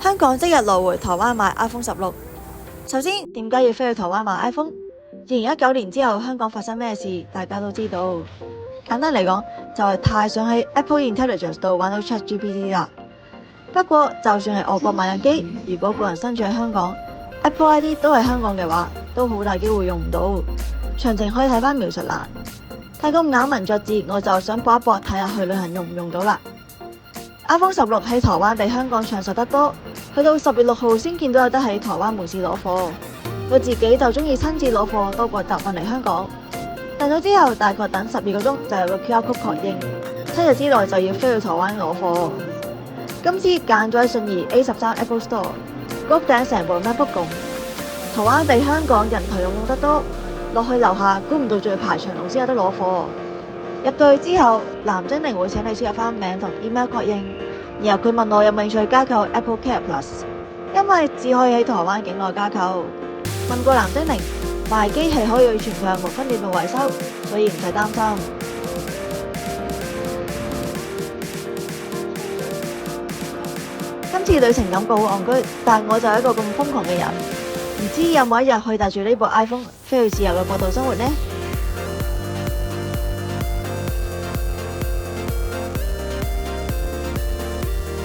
香港即日來回台灣買 iPhone 16。首先，點解要飛去台灣買 iPhone？ 2019年之後，香港發生咩事，大家都知道。簡單嚟講，就係太想喺 Apple Intelligence 度玩到 ChatGPT 啦。不過，就算係外國買緊機，如果個人身處喺香港， Apple ID 都係香港嘅話，都好大機會用唔到。詳情可以睇返描述欄。睇咁咬文嚼字，我就想搏一搏，睇下去旅行用唔用到啦。iPhone 16喺台灣比香港搶手得多，去到10月6號先見到有得喺台灣門市攞貨。我自己就中意親自攞貨多過搭運嚟香港。訂咗之後，大概等12個鐘就有個 QR code 確認，7日之內就要飛去台灣攞貨。今次揀咗喺信義 A13 Apple Store， 谷頂成部 MacBook 共。台灣比香港人頭用得多，落去樓下估唔到仲要排長龍先有得攞貨。入到去之後，藍精靈會請你輸入返名同 email 確認，然後佢問我有冇興趣加購 Apple Care Plus， 因為只可以喺台灣境內加購。問過藍精靈，賣機係可以全向無分店度維修，所以唔使擔心。今次旅程感覺好戇居，但我就係一個咁瘋狂嘅人，唔知有冇一日可以帶住呢部 iPhone 飛去自由嘅國度生活呢？